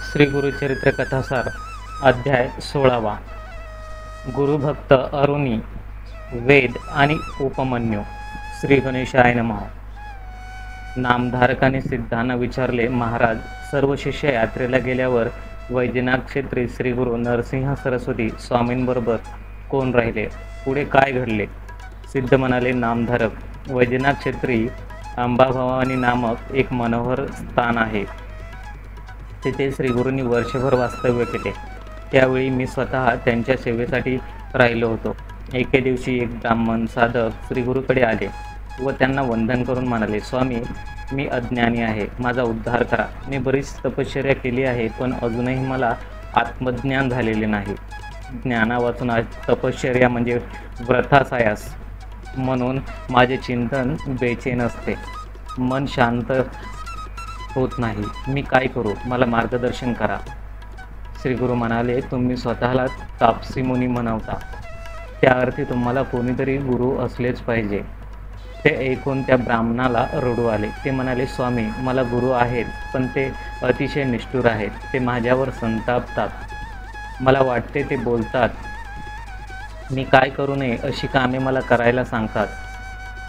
श्री गुरुचरित्र कथासार अध्याय 16वा. गुरुभक्त अरुणी, वेद आणि उपमन्यू. श्री गणेशाय नमः. नामधारकाने सिद्धांना विचारले, महाराज, सर्व शिष्य यात्रेला गेल्यावर वैजनाथ क्षेत्री श्री गुरु नरसिंह सरस्वती स्वामींबरोबर कोण राहिले? पुढे काय घडले? सिद्ध म्हणाले, नामधारक, वैजनाथ क्षेत्री अंबाभवानी नामक एक मनोहर स्थान आहे. तिथे श्रीगुरूंनी वर्षभर वास्तव्य केले. त्यावेळी मी स्वतः त्यांच्या सेवेसाठी राहिलो होतो. एके दिवशी एक ब्राह्मण साधक श्रीगुरूकडे आले व त्यांना वंदन करून म्हणाले, स्वामी, मी अज्ञानी आहे, माझा उद्धार करा. मी बरीच तपश्चर्या केली आहे, पण अजूनही मला आत्मज्ञान झालेले नाही. ज्ञानावाचून तपश्चर्या म्हणजे व्रतासायास, म्हणून माझे चिंतन बेचैन असते, मन शांत होत नाही. मी काय करू? मला मार्गदर्शन करा. श्री गुरु म्हणाले, तुम्ही स्वतःला तापसी मुनी म्हणवता, त्या अर्थी तुम्हाला कोणीतरी गुरु असलेच पाहिजे. ते ऐकून त्या ब्राह्मणाला रडू आले. ते म्हणाले, स्वामी, मला गुरु आहेत, पण ते अतिशय निष्ठुर आहेत. ते माझ्यावर संतापतात. मला वाटते ते बोलतात. मी काय करू नये अशी कामे मला करायला सांगतात.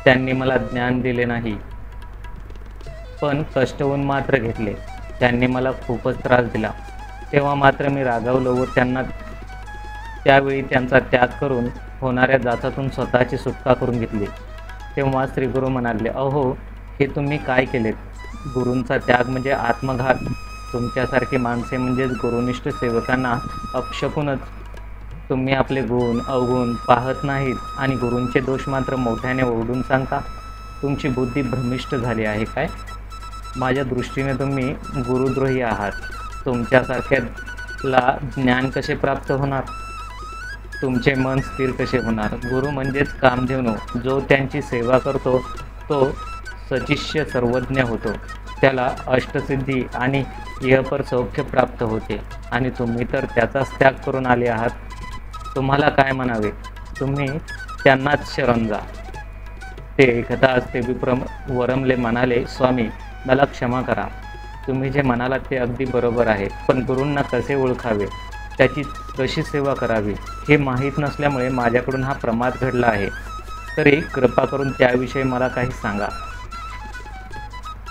त्यांनी मला ज्ञान दिले नाही, पण कष्ट होऊन मात्र घेतले. त्यांनी मला खूपच त्रास दिला. तेव्हा मात्र मी रागावलो व त्यावेळी त्यांचा त्याग करून होणाऱ्या जाचातून स्वतःची सुटका करून घेतली. तेव्हा श्रीगुरू म्हणाले, अहो, हे तुम्ही काय केलेत? गुरूंचा त्याग म्हणजे आत्मघात. तुमच्यासारखी माणसे म्हणजेच गुरुनिष्ठ सेवकांना अपशकूनच. तुम्ही आपले गुण अवगुण पाहत नाहीत आणि गुरूंचे दोष मात्र मोठ्याने ओरडून सांगता. तुमची बुद्धी भ्रमिष्ट झाली आहे काय? माझ्या दृष्टीने तुम्ही गुरुद्रोही आहात. तुमच्यासारख्याला ज्ञान कसे प्राप्त होणार? तुमचे मन स्थिर कसे होणार? गुरु म्हणजेच कामधेनू. जो त्यांची सेवा करतो तो सचिष्य सर्वज्ञ होतो. त्याला अष्टसिद्धी आणि इहपर सौख्य प्राप्त होते. आणि तुम्ही तर त्याचाच त्याग करून आले आहात. तुम्हाला काय म्हणावे? तुम्ही त्यांनाच शरण जा. ते एकदाच ते विप्रम वरमले, म्हणाले, स्वामी, मला क्षमा करा. तुम्ही जे म्हणालात ते अगदी बरोबर आहे, पण गुरूंना कसे ओळखावे, त्याची कशी सेवा करावी हे माहीत नसल्यामुळे माझ्याकडून हा प्रमाद घडला आहे. तरी कृपा करून त्याविषयी मला काही सांगा.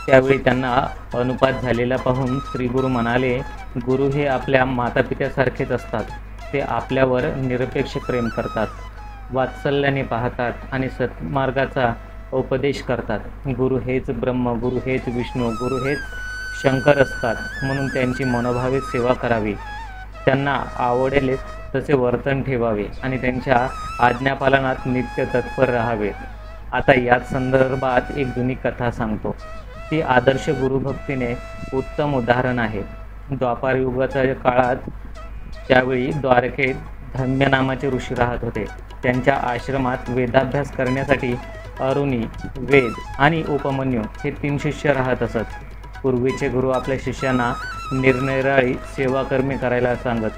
त्यावेळी त्यांना अनुपात झालेला पाहून श्रीगुरू म्हणाले, गुरु हे आपल्या मातापित्यासारखेच असतात. ते आपल्यावर निरपेक्ष प्रेम करतात, वात्सल्याने पाहतात आणि सत्मार्गाचा उपदेश करतात. गुरु हेच ब्रह्म, गुरु हेच विष्णू, गुरु हेच शंकर असतात. म्हणून त्यांची मनोभावे सेवा करावी. त्यांना आवडेल तसे वर्तन ठेवावे आणि त्यांच्या आज्ञापालनात नित्य तत्पर राहावे. आता याच संदर्भात एक जुनी कथा सांगतो. ती आदर्श गुरुभक्तीने उत्तम उदाहरण आहे. द्वापार युगाच्या काळात त्यावेळी द्वारकेत धम्य नामाचे ऋषी राहत होते. त्यांच्या आश्रमात वेदाभ्यास करण्यासाठी अरुणी, वेद आणि उपमन्यू हे 3 शिष्य राहत असत. पूर्वीचे गुरु आपल्या शिष्यांना निरनिराळी सेवाकर्मे करायला सांगत.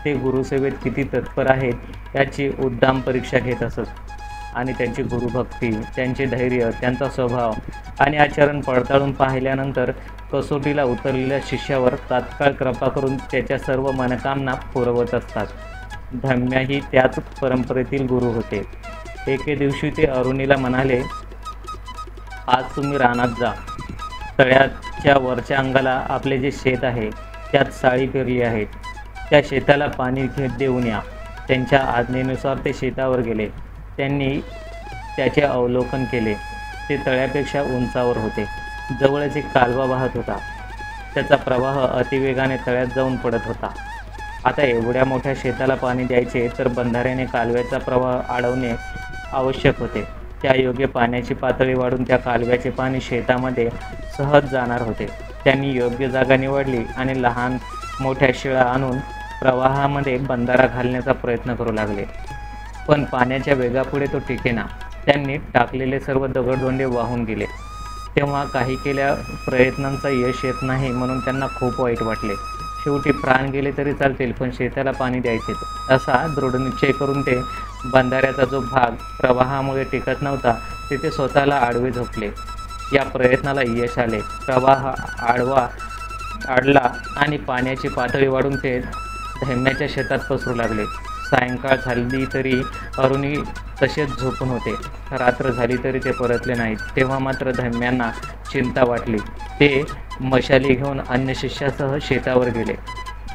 ते गुरुसेवेत किती तत्पर आहेत याची उद्दाम परीक्षा घेत असत आणि त्यांची गुरुभक्ती, त्यांचे धैर्य, त्यांचा स्वभाव आणि आचरण पडताळून पाहिल्यानंतर कसोटीला उतरलेल्या शिष्यावर तात्काळ कृपा करून त्याच्या सर्व मनोकामना पुरवत असतात. धम्यही त्याच परंपरेतील गुरु होते. एके दिवशी ते अरुणीला म्हणाले, आज तुम्ही रानात जा. तळ्याच्या वरच्या अंगाला आपले जे शेत आहे त्यात साळी पेरली आहेत. त्या शेताला पाणी देऊन या. त्यांच्या आज्ञेनुसार ते शेतावर गेले. त्यांनी त्याचे अवलोकन केले. ते तळ्यापेक्षा उंचावर होते. जवळच एक कालवा वाहत होता. त्याचा प्रवाह अतिवेगाने तळ्यात जाऊन पडत होता. आता एवढ्या मोठ्या शेताला पाणी द्यायचे तर बंधाऱ्याने कालव्याचा प्रवाह अडवणे आवश्यक होते. त्या योग्य पाण्याची पातळी वाढून त्या कालव्याचे पाणी शेतामध्ये सहज जाणार होते. त्यांनी योग्य जागा निवडली आणि लहान मोठ्या शिळा आणून प्रवाहामध्ये बंधारा घालण्याचा प्रयत्न करू लागले. पण पाण्याच्या वेगापुढे तो टिकेना. त्यांनी टाकलेले सर्व दगडधोंडे वाहून गेले. तेव्हा काही केल्या प्रयत्नांचा यश येत नाही म्हणून त्यांना खूप वाईट वाटले. शेवटी प्राण गेले तरी चालतील, पण शेताला पाणी द्यायचे असा दृढनिश्चय करून ते बंधाऱ्याचा जो भाग प्रवाहामुळे टिकत नव्हता तिथे स्वतःला आडवे झोपले. या प्रयत्नाला यश आले. प्रवाह आडवा आडला आणि पाण्याची पातळी वाढून ते धम्याच्या शेतात पसरू लागले. सायंकाळ झाली तरी अरुणी तसेच झोपून होते. रात्र झाली तरी ते परतले नाहीत. तेव्हा मात्र धम्यांना चिंता वाटली. ते मशाली घेऊन अन्य शिष्यासह शेतावर गेले.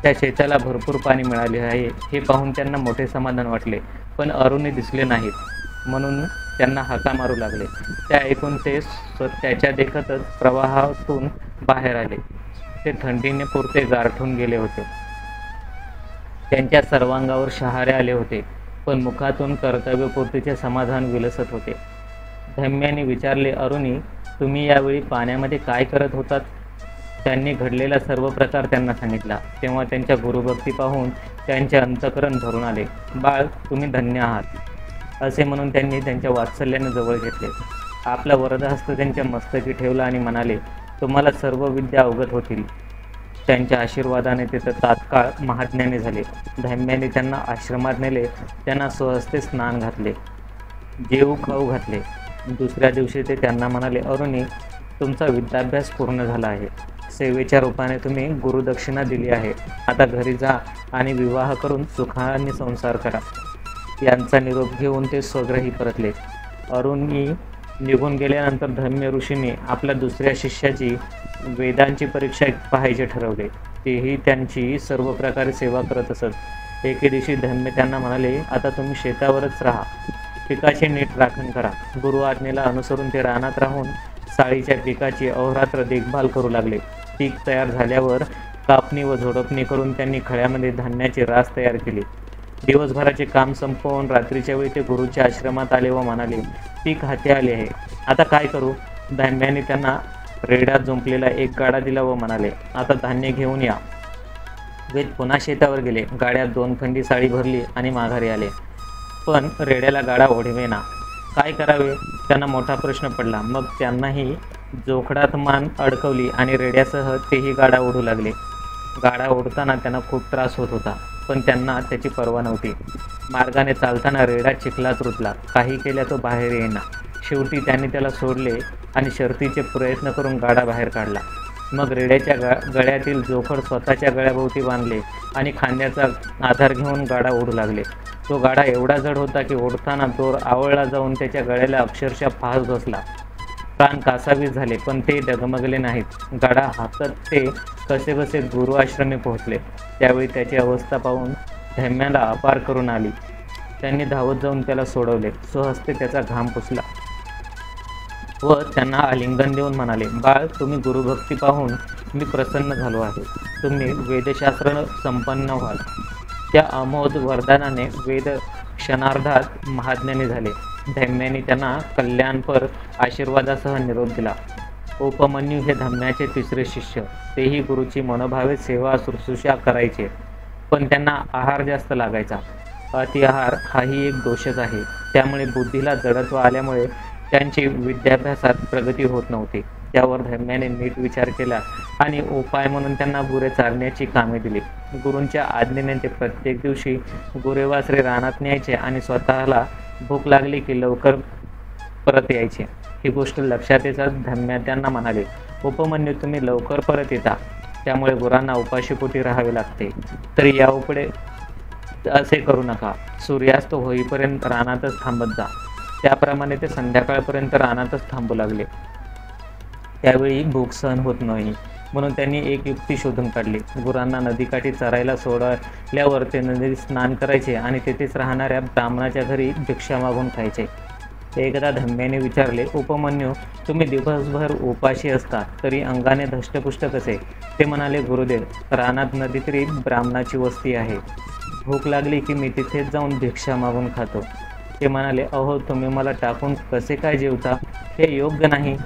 त्या शेताला भरपूर पाणी मिळाले आहे हे पाहून त्यांना मोठे समाधान वाटले. पण अरुणी दिसले नाहीत, म्हणून त्यांना हाका मारू लागले. त्या ऐकून ते त्याच्या देखतच प्रवाहातून बाहेर आले. ते थंडीने पुरते गारठून गेले होते. त्यांच्या सर्वांगावर शहारे आले होते, पण मुखातून कर्तव्यपूर्तीचे समाधान विलसत होते. धम्याने विचारले, अरुणी, तुम्ही यावेळी पाण्यामध्ये काय करत होतात? त्यांनी घडलेला सर्व प्रकार त्यांना सांगितला. तेव्हा त्यांच्या गुरुभक्ती पाहून त्यांचे अंतःकरण भरून आले. बाळ, तुम्ही धन्य आहात, असे म्हणून त्यांनी त्यांच्या वात्सल्याने जवळ घेतले. आपला वरदहस्त त्यांच्या मस्तकी ठेवला आणि म्हणाले, तुम्हाला सर्व विद्या अवगत होतील. त्यांच्या आशीर्वादाने ते तात्काळ महाज्ञानी झाले. धम्याने त्यांना आश्रमात नेले. त्यांना स्वहस्ते स्नान घातले, जेवू खाऊ घातले. दुसऱ्या दिवशी ते त्यांना म्हणाले, अरुणी, तुमचा विद्याभ्यास पूर्ण झाला आहे. सेवेच्या रूपाने तुम्ही गुरुदक्षिणा दिली आहे. आता घरी जा आणि विवाह करून सुखाने संसार करा. यांचा निरोप घेऊन ते स्वगृही परतले. अरुणी निघून गेल्यानंतर धम्य ऋषींनी आपल्या दुसऱ्या शिष्याची वेदांची परीक्षा पाहायचे ठरवले. तेही त्यांची सर्व प्रकारे सेवा करत असत. एके दिवशी धम्य त्यांना म्हणाले, आता तुम्ही शेतावरच राहा, पिकाची नीट राखण करा. गुरु आज्ञेला अनुसरून ते रानात राहून साळीच्या पिकाची अहोरात्र देखभाल करू लागले. पीक तयार झाल्यावर कापणी व झोडपणी करून त्यांनी खळ्यामध्ये धान्याची रास तयार केली. दिवसभराचे काम संपवून रात्रीच्या वेळी ते गुरुच्या आश्रमात आले व म्हणाले, पीक हाती आले आहे, आता काय करू? धम्याने त्यांना रेड्यात जुंपलेला एक गाडा दिला व म्हणाले, आता धान्य घेऊन या. वेद पुन्हा शेतावर गेले. गाड्यात 2 खंडी साळी भरली आणि माघारी आले. पण रेड्याला गाडा ओढवेना. काय करावे त्यांना मोठा प्रश्न पडला. मग त्यांनाही जोखडात मान अडकवली आणि रेड्यासह तेही गाडा ओढू लागले. गाडा ओढताना त्यांना खूप त्रास होत होता, पण त्यांना त्याची पर्वा नव्हती. मार्गाने चालताना रेडा चिखलात रुतला. काही केल्या तो बाहेर येईना. शेवटी त्यांनी त्याला सोडले आणि शर्थीचे प्रयत्न करून गाडा बाहेर काढला. मग रेड्याच्या गळ्यातील जोखड स्वतःच्या गळ्याभोवती बांधले आणि खांद्याचा आधार घेऊन गाडा ओढू लागले. तो गाडा एवढा जड होता की ओढताना दोर आवळला जाऊन त्याच्या गळ्याला अक्षरशः फास बसला. कान कासावीस झाले, पण ते डगमगले नाहीत. गाडा हातात ते कसेबसे गुरु आश्रमी पोहोचले. त्यावेळी त्याची अवस्था पाहून धम्याला अपार करून आली. त्यांनी धावत जाऊन त्याला सोडवले. स्वहस्ते त्याचा घाम पुसला व त्यांना आलिंगन देऊन म्हणाले, बाळ, तुम्ही गुरुभक्ती पाहून मी प्रसन्न झालो आहे. तुम्ही वेदशास्त्र संपन्न व्हाल. त्या अमोद वरदानाने वेद क्षणार्धात महाज्ञानी झाले. धम्याने त्यांना कल्याणपर आशीर्वादासह निरोप दिला. उपमन्यू हे धम्याचे 3रे शिष्य. तेही गुरुची मनोभावे सेवा शुश्रूषा करायचे, पण त्यांना आहार जास्त लागायचा. अति आहार हाही एक दोषच आहे. त्यामुळे बुद्धीला जडत्व आल्यामुळे त्यांची विद्याभ्यासात प्रगती होत नव्हती. त्यावर धम्याने नीट विचार केला आणि उपाय म्हणून त्यांना गुरे चालण्याची कामे दिली. गुरूंच्या आज्ञेने ते प्रत्येक दिवशी गुरेवासरे रानात न्यायचे आणि स्वतःला भूक लागली की लवकर परत यायचे. ही गोष्ट लक्षात येताच धम्या त्यांना म्हणाले, उपमन्यू, तुम्ही लवकर परत येता, त्यामुळे गुरांना उपाशीपोटी राहावे लागते. तरी यापुढे असे करू नका. सूर्यास्त होईपर्यंत रानातच थांबत जा. त्याप्रमाणे ते संध्याकाळपर्यंत रानातच थांबू लागले. त्यावेळी भूक सहन होत नाही, म्हणून त्यांनी एक युक्ती शोधून काढली. गुरांना नदीकाठी चरायला सोडल्यावर ते नदीत स्नान करायचे आणि तेथेच राहणाऱ्या ब्राह्मणाच्या घरी भिक्षा मागून खायचे. एकदा धम्याने विचारले, उपमन्यू, तुम्ही दिवसभर उपाशी असता तरी अंगाने धष्टपुष्ट कसे? ते म्हणाले, गुरुदेव, रानात नदीतरी ब्राह्मणाची वस्ती आहे. भूक लागली की मी तिथेच जाऊन भिक्षा मागून खातो. ते म्हणाले, अहो, तुम्ही मला टाकून कसे काय जेवता? हे योग्य नाही.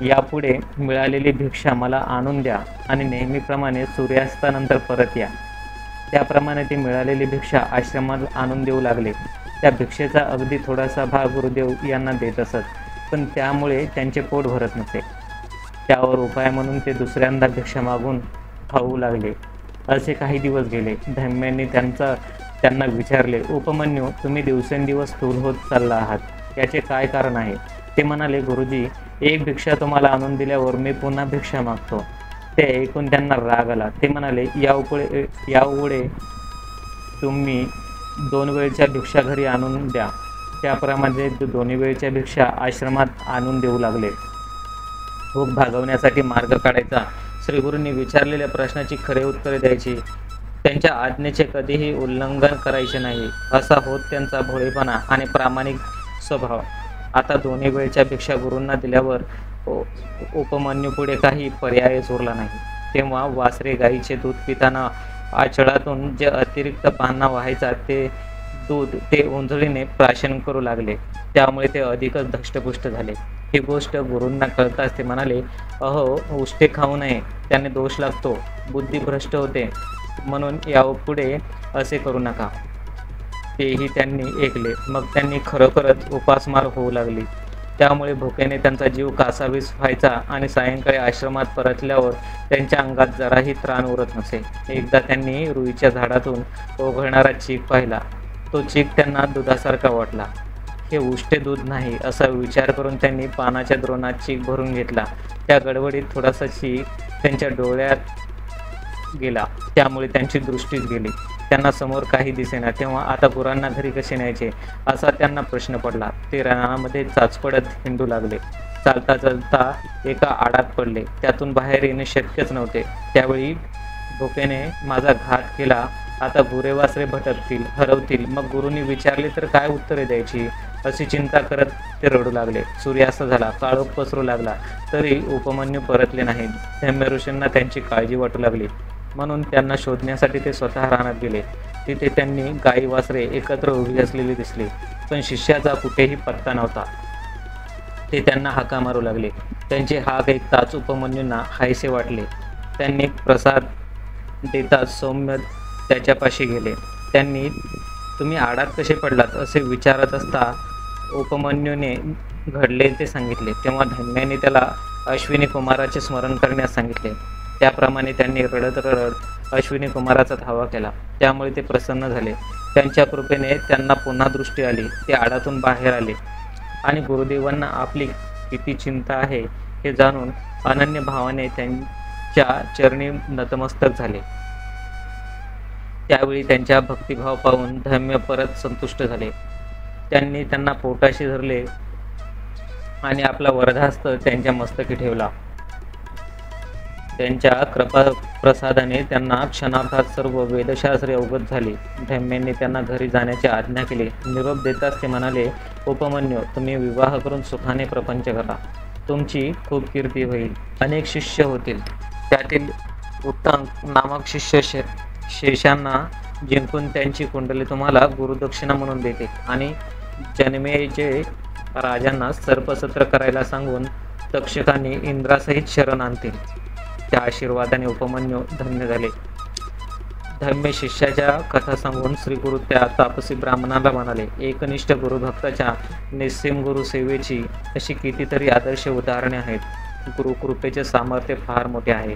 यापुढे मिळालेली भिक्षा मला आणून द्या आणि नेहमीप्रमाणे सूर्यास्तानंतर परत या. त्याप्रमाणे ती मिळालेली भिक्षा आश्रमात आणून देऊ लागले. त्या भिक्षेचा अगदी थोडासा भाग गुरुदेव यांना देत असत, पण त्यामुळे त्यांचे पोट भरत नसे. त्यावर उपाय म्हणून ते दुसऱ्यांदा भिक्षा मागून खाऊ लागले. असे काही दिवस गेले. धम्यांनी त्यांना विचारले, उपमन्यू, तुम्ही दिवसेंदिवस स्थूल होत चालला आहात, याचे काय कारण आहे? ते म्हणाले, गुरुजी, एक भिक्षा तुम्हाला आणून दिल्यावर मी पुन्हा भिक्षा मागतो. ते ऐकून त्यांना राग आला. ते म्हणाले, यापुढे तुम्ही 2 वेळच्या भिक्षा घरी आणून द्या. त्याप्रमाणे 2 वेळच्या भिक्षा आश्रमात आणून देऊ लागले. भूक भागवण्यासाठी मार्ग काढायचा. श्रीगुरूंनी विचारलेल्या प्रश्नाची खरे उत्तरे द्यायची. त्यांच्या आज्ञेचे कधीही उल्लंघन करायचे नाही. असा होत त्यांचा भोळेपणा आणि प्रामाणिक स्वभाव. आता 2 वेळच्या भिक्षा गुरूंना दिल्यावर उपमन्यूपुढे काही पर्यायच उरला नाही. तेव्हा वासरे गाईचे दूध पिताना आचळातून जे अतिरिक्त पान्हा व्हायचा ते दूध ते ओंजळीने प्राशन करू लागले. त्यामुळे ते अधिकच धष्टपुष्ट झाले. ही गोष्ट गुरूंना कळताच ते म्हणाले, अहो, उष्टे खाऊ नये, त्याने दोष लागतो, बुद्धी भ्रष्ट होते, म्हणून यापुढे असे करू नका. तेही त्यांनी ऐकले. मग त्यांनी खरोखरच उपासमार होऊ लागली. त्यामुळे भुकेने त्यांचा जीव कासावीस व्हायचा आणि सायंकाळी आश्रमात परतल्यावर त्यांच्या अंगात जराही त्राण उरत नसे. एकदा त्यांनी रुईच्या झाडातून ओघळणारा चीक पाहिला. तो चीक त्यांना दुधासारखा वाटला. हे उष्टे दूध नाही असा विचार करून त्यांनी पानाच्या द्रोणात चीक भरून घेतला. त्या गडबडीत थोडासा चीक त्यांच्या डोळ्यात गेला. त्यामुळे त्यांची दृष्टीच गेली. त्यांना समोर काही दिसेना. तेव्हा आता गुरांना घरी कसे न्यायचे असा त्यांना प्रश्न पडला. ते रानामध्ये चाचपडत हिंडू लागले. चालता चालता एका आडात पडले. त्यातून बाहेर येणे शक्यच नव्हते. त्यावेळी भुकेने माझा घात केला. आता गुरेवासरे भटकतील, हरवतील, मग गुरूंनी विचारले तर काय उत्तरे द्यायची अशी चिंता करत ते रडू लागले. सूर्यास्त झाला. काळोख पसरू लागला. तरी उपमन्यू परतले नाहीत. धम्य ऋषींना त्यांची काळजी वाटू लागली. म्हणून त्यांना शोधण्यासाठी ते स्वतः रानात गेले. तिथे त्यांनी गाई वासरे एकत्र उभी असलेली दिसली, पण शिष्याचा कुठेही पत्ता नव्हता. ते त्यांना हाका मारू लागले. त्यांचे हाक ऐकताच उपमन्यूंना हायसे वाटले. त्यांनी प्रसाद देताच सौम्य त्याच्यापाशी गेले. त्यांनी तुम्ही आडात कसे पडलात असे विचारत असता उपमन्यूने घडले ते सांगितले. तेव्हा धन्याने त्याला अश्विनी कुमाराचे स्मरण करण्यास सांगितले. त्याप्रमाणे त्यांनी रडत रडत अश्विनी कुमाराचा धावा केला. त्यामुळे ते प्रसन्न झाले. त्यांच्या कृपेने त्यांना पुन्हा दृष्टी आली. ते आडातून बाहेर आले आणि गुरुदेवांना आपली किती चिंता आहे हे जाणून अनन्य भावाने त्यांच्या चरणी नतमस्तक झाले. त्यावेळी त्यांच्या भक्तिभाव पाहून धम्य परत संतुष्ट झाले. त्यांनी त्यांना पोटाशी धरले आणि आपला वरदहस्त त्यांच्या मस्तकी ठेवला. त्यांच्या कृपा प्रसादाने त्यांना क्षणार्धात सर्व वेदशास्त्रे अवगत झाली. धम्यांनी त्यांना घरी जाण्याची आज्ञा केली. निरोप देताच ते म्हणाले, उपमन्यू, तुम्ही विवाह करून सुखाने प्रपंच करा. तुमची खूप कीर्ती होईल. अनेक शिष्य होतील. त्यातील उत्तम नामक शिष्य शेषांना जिंकून त्यांची कुंडली तुम्हाला गुरुदक्षिणा म्हणून देते आणि जन्मेजय राजांना सर्पसत्र करायला सांगून तक्षकांनी इंद्रासहित शरण आणतील. त्या आशीर्वादाने उपमन्यू धन्य झाले. धम्य शिष्याच्या कथा सांगून श्रीगुरु त्या तापसी ब्राह्मणाला म्हणाले, एकनिष्ठ गुरुभक्ताच्या निस्सीम गुरु सेवेची अशी कितीतरी आदर्श उदाहरणे आहेत. गुरुकृपेचे सामर्थ्य फार मोठे आहे.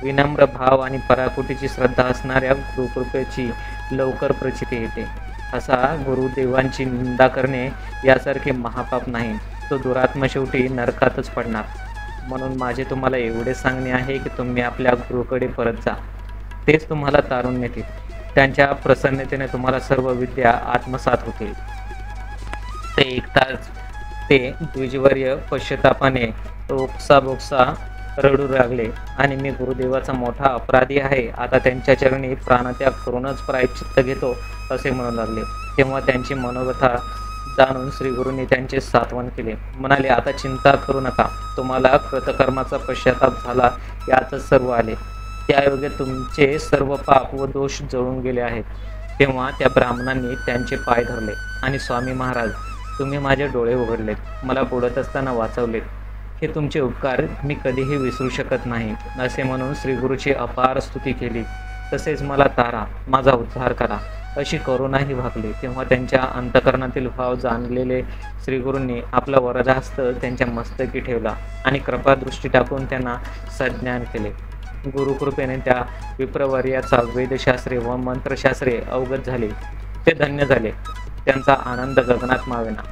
विनम्र भाव आणि पराकुटीची श्रद्धा असणाऱ्या गुरुकृपेची लवकर प्रचिती येते. असा गुरुदेवांची निंदा करणे यासारखे महापाप नाही. तो दुरात्मा शेवटी नरकातच पडणार. म्हणून माझे तुम्हाला एवढे सांगणे आहे की तुम्ही आपल्या गुरुकडे परत जा. तेच तुम्हाला तारून नेतील. त्यांच्या प्रसन्नतेने तुम्हाला सर्व विद्या आत्मसात होतील. ते ऐकताच ते द्विजवर्य पश्चातापाने ओक्सा रडू लागले आणि मी गुरुदेवाचा मोठा अपराधी आहे, आता त्यांच्या चरणी प्राणत्याग करूनच प्रायश्चित्त घेतो असे म्हणू लागले. तेव्हा त्यांची मनोव्यथा जाणून श्रीगुरूंनी त्यांचे सांत्वन केले. म्हणाले, आता चिंता करू नका. तुम्हाला कृतकर्माचा पश्चाताप झाला यातच सर्व आले. त्यायोगे तुमचे सर्व पाप व दोष जळून गेले आहेत. तेव्हा त्या ब्राह्मणांनी त्यांचे पाय धरले आणि स्वामी महाराज, तुम्ही माझे डोळे उघडलेत, मला बुडत असताना वाचवलेत. हे तुमचे उपकार मी कधीही विसरू शकत नाही असे म्हणून श्रीगुरूची अपार स्तुती केली. तसेच मला तारा, माझा उद्धार करा अशी करुणाही भागली. तेव्हा त्यांच्या अंतकरणातील भाव जाणलेले श्रीगुरूंनी आपला वरदहस्त त्यांच्या मस्तकी ठेवला आणि कृपादृष्टी टाकून त्यांना सज्ञान केले. गुरुकृपेने त्या विप्रवर्याचा वेदशास्त्रे व मंत्रशास्त्रे अवगत झाले. ते धन्य झाले. त्यांचा आनंद गगनात मावेना.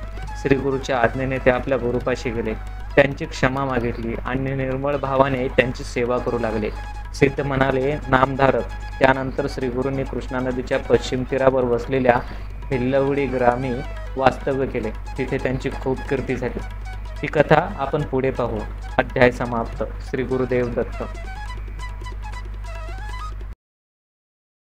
श्रीगुरूच्या आज्ञेने ते आपल्या गुरुपाशी गेले. त्यांची क्षमा मागितली आणि निर्मळ भावाने त्यांची सेवा करू लागले. सिद्ध म्हणाले, नामधारक. त्यानंतर श्रीगुरूंनी कृष्णा नदीच्या पश्चिम तीरावर वसलेल्या भिल्लवडी ग्रामी वास्तव्य केले. तिथे त्यांची खूप कीर्ती झाली. ही कथा आपण पुढे पाहू. अध्याय समाप्त. श्री गुरुदेव दत्त.